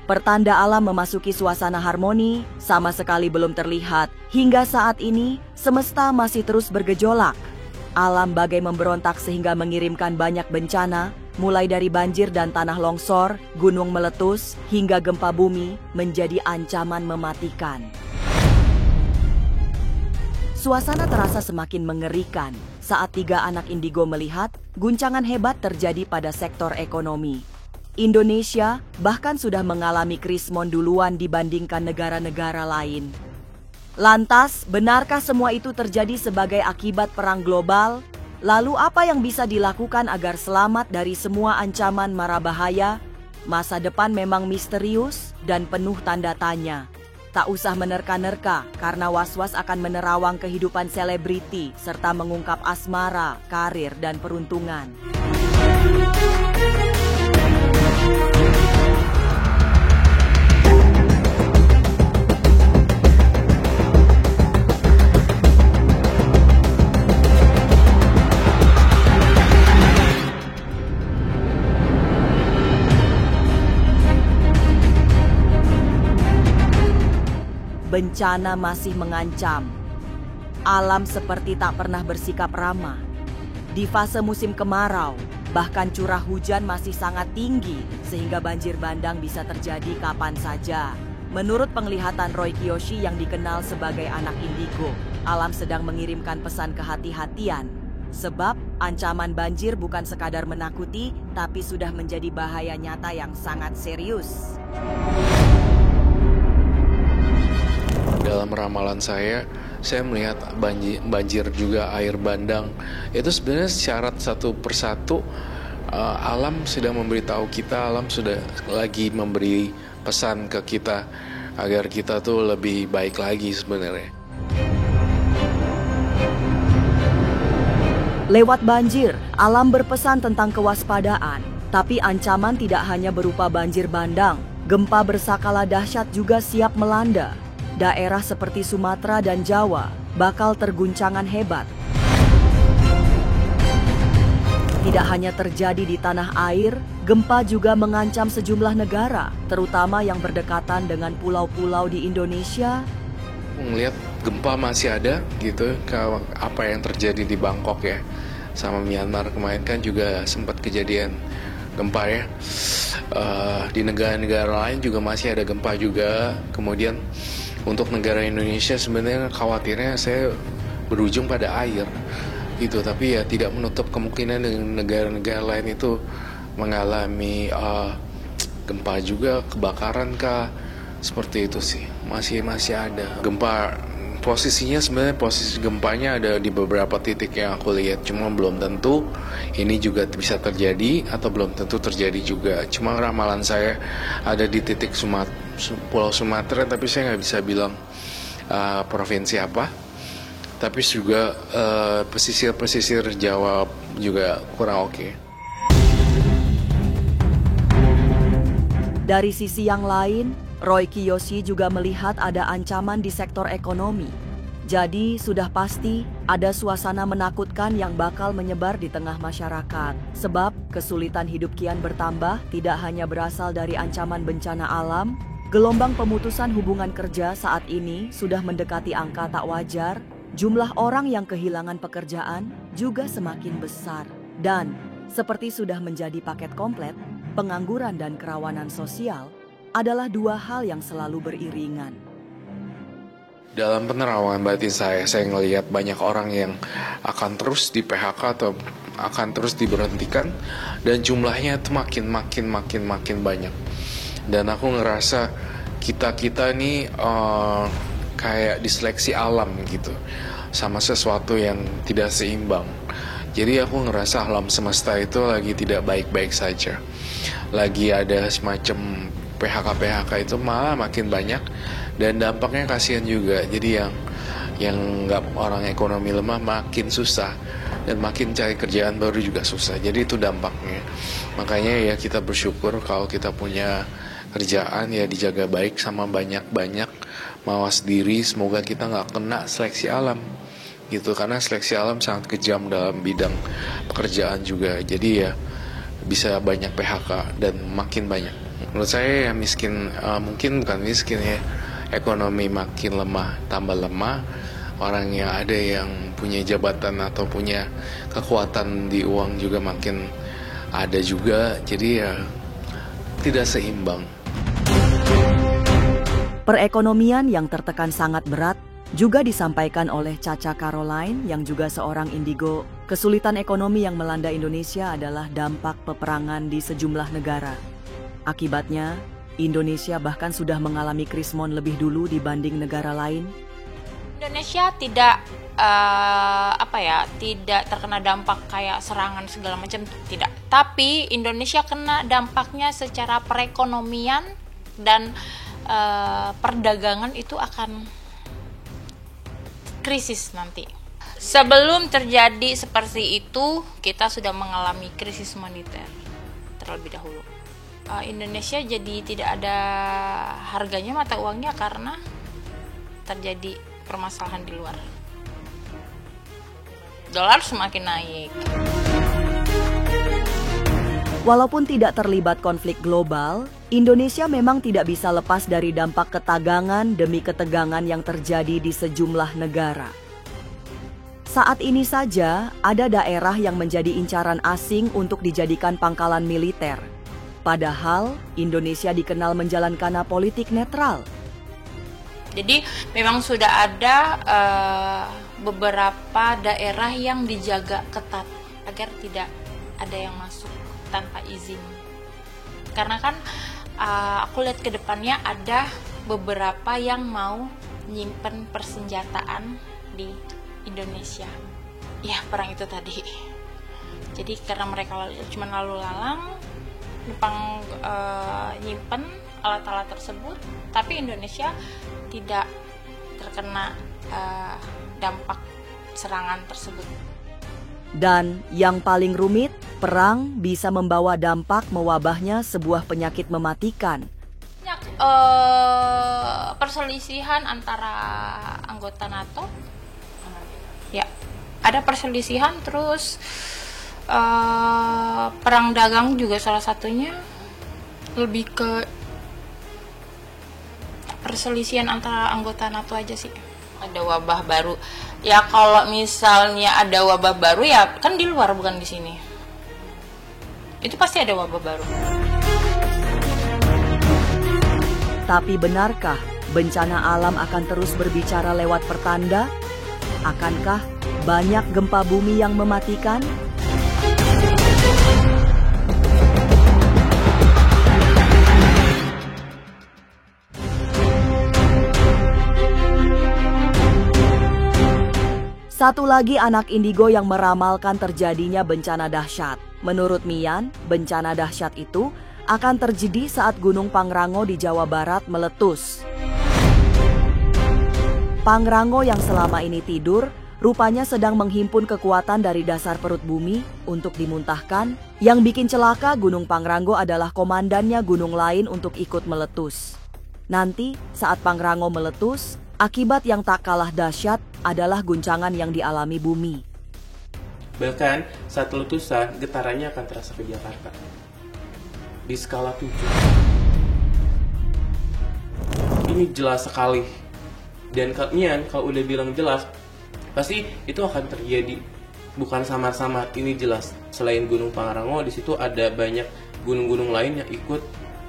Pertanda alam memasuki suasana harmoni sama sekali belum terlihat. Hingga saat ini, semesta masih terus bergejolak. Alam bagai memberontak sehingga mengirimkan banyak bencana, mulai dari banjir dan tanah longsor, gunung meletus, hingga gempa bumi menjadi ancaman mematikan. Suasana terasa semakin mengerikan saat 3 anak indigo melihat guncangan hebat terjadi pada sektor ekonomi. Indonesia bahkan sudah mengalami krismon duluan dibandingkan negara-negara lain. Lantas, benarkah semua itu terjadi sebagai akibat perang global? Lalu apa yang bisa dilakukan agar selamat dari semua ancaman mara bahaya? Masa depan memang misterius dan penuh tanda tanya. Tak usah menerka-nerka karena was-was akan menerawang kehidupan selebriti serta mengungkap asmara, karir, dan peruntungan. Bencana masih mengancam. Alam seperti tak pernah bersikap ramah. Di fase musim kemarau, bahkan curah hujan masih sangat tinggi sehingga banjir bandang bisa terjadi kapan saja. Menurut penglihatan Roy Kiyoshi yang dikenal sebagai anak indigo, alam sedang mengirimkan pesan kehati-hatian. Sebab ancaman banjir bukan sekadar menakuti, tapi sudah menjadi bahaya nyata yang sangat serius. Dalam ramalan saya melihat banjir juga air bandang. Itu sebenarnya syarat satu persatu. Alam sedang memberitahu kita, alam sudah lagi memberi pesan ke kita agar kita tuh lebih baik lagi sebenarnya. Lewat banjir, alam berpesan tentang kewaspadaan. Tapi ancaman tidak hanya berupa banjir bandang. Gempa berskala dahsyat juga siap melanda. Daerah seperti Sumatera dan Jawa bakal terguncangan hebat. Tidak hanya terjadi di tanah air, gempa juga mengancam sejumlah negara, terutama yang berdekatan dengan pulau-pulau di Indonesia. Melihat gempa masih ada gitu, apa yang terjadi di Bangkok ya, sama Myanmar kemarin kan juga sempat kejadian gempa ya. Di negara-negara lain juga masih ada gempa juga. Kemudian untuk negara Indonesia sebenarnya khawatirnya saya berujung pada air gitu, tapi ya tidak menutup kemungkinan dengan negara-negara lain itu mengalami gempa juga, kebakaran kah, seperti itu sih. Masih ada gempa. Posisinya sebenarnya posisi gempanya ada di beberapa titik yang aku lihat, cuma belum tentu ini juga bisa terjadi atau belum tentu terjadi juga. Cuma ramalan saya ada di titik Pulau Sumatera, tapi saya nggak bisa bilang provinsi apa. Tapi juga pesisir Jawa juga kurang oke. Dari sisi yang lain, Roy Kiyoshi juga melihat ada ancaman di sektor ekonomi. Jadi sudah pasti ada suasana menakutkan yang bakal menyebar di tengah masyarakat. Sebab kesulitan hidup kian bertambah tidak hanya berasal dari ancaman bencana alam, gelombang pemutusan hubungan kerja saat ini sudah mendekati angka tak wajar. Jumlah orang yang kehilangan pekerjaan juga semakin besar. Dan seperti sudah menjadi paket komplit, pengangguran dan kerawanan sosial adalah 2 hal yang selalu beriringan. Dalam penerawangan batin saya ngelihat banyak orang yang akan terus di PHK atau akan terus diberhentikan, dan jumlahnya itu makin banyak. Dan aku ngerasa kita nih kayak diseleksi alam gitu, sama sesuatu yang tidak seimbang. Jadi aku ngerasa alam semesta itu lagi tidak baik-baik saja. Lagi ada semacam PHK itu malah makin banyak, dan dampaknya kasihan juga. Jadi yang nggak, orang ekonomi lemah makin susah, dan makin cari kerjaan baru juga susah. Jadi itu dampaknya. Makanya ya kita bersyukur kalau kita punya kerjaan ya dijaga baik sama banyak mawas diri. Semoga kita nggak kena seleksi alam gitu, karena seleksi alam sangat kejam dalam bidang pekerjaan juga. Jadi ya bisa banyak PHK dan makin banyak. Menurut saya ya miskin, mungkin bukan miskin ya, ekonomi makin lemah, tambah lemah, orang yang ada yang punya jabatan atau punya kekuatan di uang juga makin ada juga, jadi ya tidak seimbang. Perekonomian yang tertekan sangat berat juga disampaikan oleh Caca Caroline yang juga seorang indigo. Kesulitan ekonomi yang melanda Indonesia adalah dampak peperangan di sejumlah negara. Akibatnya, Indonesia bahkan sudah mengalami krismon lebih dulu dibanding negara lain. Indonesia tidak tidak terkena dampak kayak serangan segala macam, tidak. Tapi Indonesia kena dampaknya secara perekonomian dan perdagangan itu akan krisis nanti. Sebelum terjadi seperti itu, kita sudah mengalami krisis moneter terlebih dahulu. Indonesia jadi tidak ada harganya mata uangnya karena terjadi permasalahan di luar. Dolar semakin naik. Walaupun tidak terlibat konflik global, Indonesia memang tidak bisa lepas dari dampak ketagangan demi ketegangan yang terjadi di sejumlah negara. Saat ini saja, ada daerah yang menjadi incaran asing untuk dijadikan pangkalan militer. Padahal, Indonesia dikenal menjalankan politik netral. Jadi memang sudah ada beberapa daerah yang dijaga ketat agar tidak ada yang masuk tanpa izin. Karena kan aku lihat ke depannya ada beberapa yang mau nyimpen persenjataan di Indonesia. Ya, perang itu tadi. Jadi karena mereka cuma lalu lalang, numpang nyimpen alat-alat tersebut, tapi Indonesia tidak terkena dampak serangan tersebut. Dan yang paling rumit, perang bisa membawa dampak mewabahnya sebuah penyakit mematikan. Banyak perselisihan antara anggota NATO. Ya, ada perselisihan, terus perang dagang juga salah satunya. Lebih ke perselisihan antara anggota NATO aja sih. Ada wabah baru. Ya kalau misalnya ada wabah baru ya kan di luar bukan di sini. Itu pasti ada wabah baru. Tapi benarkah bencana alam akan terus berbicara lewat pertanda? Akankah banyak gempa bumi yang mematikan? Satu lagi anak indigo yang meramalkan terjadinya bencana dahsyat. Menurut Mian, bencana dahsyat itu akan terjadi saat Gunung Pangrango di Jawa Barat meletus. Pangrango yang selama ini tidur, rupanya sedang menghimpun kekuatan dari dasar perut bumi untuk dimuntahkan. Yang bikin celaka Gunung Pangrango adalah komandannya gunung lain untuk ikut meletus. Nanti saat Pangrango meletus, akibat yang tak kalah dahsyat adalah guncangan yang dialami bumi. Bahkan saat letusan, getarannya akan terasa ke Jakarta. Di skala 7. Ini jelas sekali. Dan kalian kalau udah bilang jelas, pasti itu akan terjadi. Bukan samar-samar, ini jelas. Selain Gunung Pangrango, di situ ada banyak gunung-gunung lain yang ikut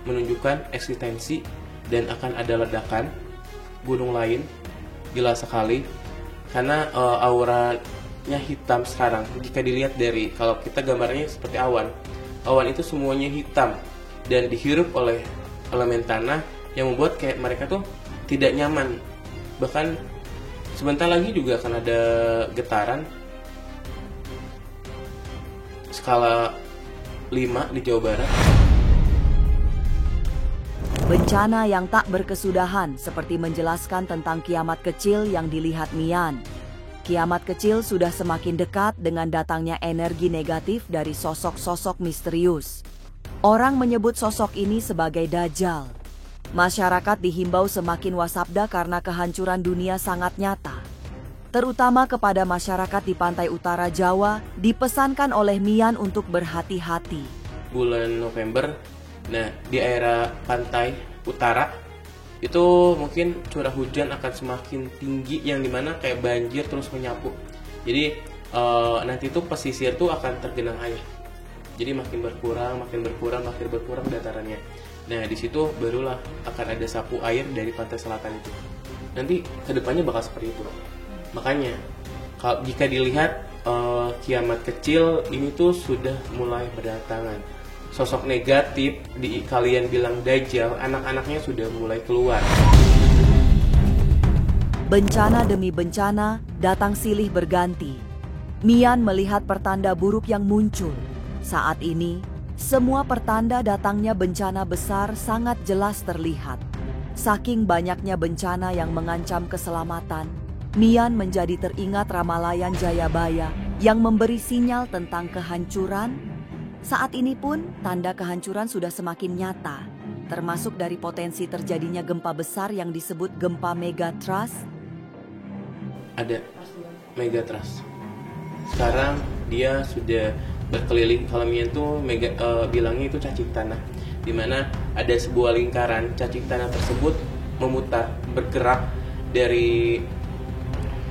menunjukkan eksistensi dan akan ada ledakan gunung lain. Jelas sekali. Karena auranya hitam sekarang. Jika dilihat dari, kalau kita gambarnya seperti awan. Awan itu semuanya hitam dan dihirup oleh elemen tanah yang membuat kayak mereka tuh tidak nyaman. Bahkan sebentar lagi juga akan ada getaran skala 5 di Jawa Barat. Bencana yang tak berkesudahan seperti menjelaskan tentang kiamat kecil yang dilihat Mian. Kiamat kecil sudah semakin dekat dengan datangnya energi negatif dari sosok-sosok misterius. Orang menyebut sosok ini sebagai Dajjal. Masyarakat dihimbau semakin waspada karena kehancuran dunia sangat nyata. Terutama kepada masyarakat di pantai utara Jawa, dipesankan oleh Mian untuk berhati-hati. Bulan November Nah, di area pantai utara itu mungkin curah hujan akan semakin tinggi yang dimana kayak banjir terus menyapu. Jadi nanti itu pesisir tuh akan tergenang air. Jadi makin berkurang datarannya. Nah, di situ barulah akan ada sapu air dari pantai selatan itu. Nanti kedepannya bakal seperti itu. Makanya kalau jika dilihat kiamat kecil ini tuh sudah mulai berdatangan. Sosok negatif di kalian bilang dajjal, anak-anaknya sudah mulai keluar. Bencana demi bencana datang silih berganti. Mian melihat pertanda buruk yang muncul. Saat ini, semua pertanda datangnya bencana besar sangat jelas terlihat. Saking banyaknya bencana yang mengancam keselamatan, Mian menjadi teringat Ramalayan Jayabaya yang memberi sinyal tentang kehancuran. Saat ini pun tanda kehancuran sudah semakin nyata, termasuk dari potensi terjadinya gempa besar yang disebut gempa megatrust. Ada megatrust. Sekarang dia sudah berkeliling. Kalau Mian tuh bilangnya itu cacing tanah, di mana ada sebuah lingkaran cacing tanah tersebut memutar, bergerak dari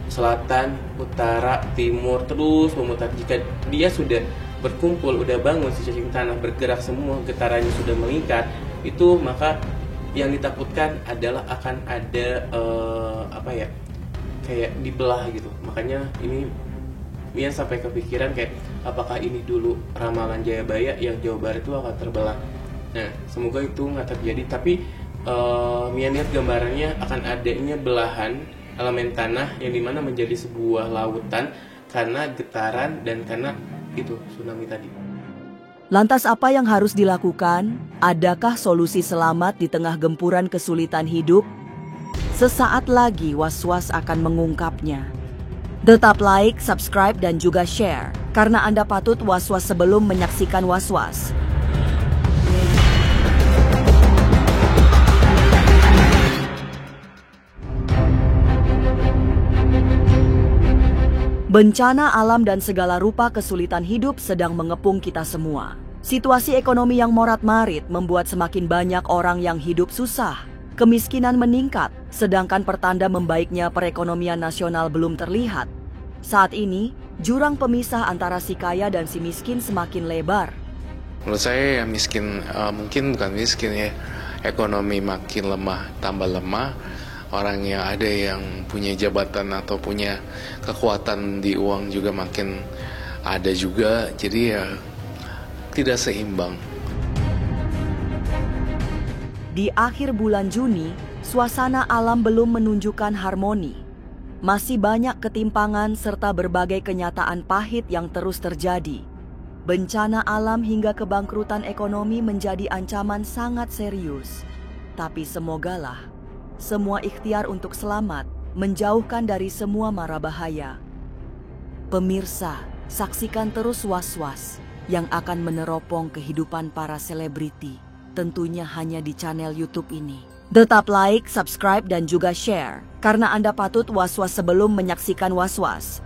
selatan, utara, timur, terus memutar. Jika dia sudah berkumpul, udah bangun si cacing tanah bergerak semua, getarannya sudah meningkat, itu maka yang ditakutkan adalah akan ada kayak dibelah gitu. Makanya ini Mian sampai kepikiran kayak apakah ini dulu ramalan Jayabaya yang Jawa Barat itu akan terbelah. Nah, semoga itu nggak terjadi, tapi Mian lihat gambarannya akan adanya belahan elemen tanah yang dimana menjadi sebuah lautan karena getaran dan karena itu tsunami tadi. Lantas apa yang harus dilakukan? Adakah solusi selamat di tengah gempuran kesulitan hidup? Sesaat lagi Was-Was akan mengungkapnya. Tetap like, subscribe, dan juga share, karena Anda patut was-was sebelum menyaksikan Was-Was. Bencana alam dan segala rupa kesulitan hidup sedang mengepung kita semua. Situasi ekonomi yang morat-marit membuat semakin banyak orang yang hidup susah. Kemiskinan meningkat, sedangkan pertanda membaiknya perekonomian nasional belum terlihat. Saat ini, jurang pemisah antara si kaya dan si miskin semakin lebar. Menurut saya yang miskin, mungkin bukan miskin ya, ekonomi makin lemah, tambah lemah. Orang yang ada yang punya jabatan atau punya kekuatan di uang juga makin ada juga, jadi ya tidak seimbang. Di akhir bulan Juni, suasana alam belum menunjukkan harmoni. Masih banyak ketimpangan serta berbagai kenyataan pahit yang terus terjadi. Bencana alam hingga kebangkrutan ekonomi menjadi ancaman sangat serius. Tapi semogalah semua ikhtiar untuk selamat menjauhkan dari semua mara bahaya. Pemirsa, saksikan terus Was-Was yang akan meneropong kehidupan para selebriti, tentunya hanya di channel YouTube ini. Tetap like, subscribe, dan juga share, karena Anda patut Was-Was sebelum menyaksikan Was-Was.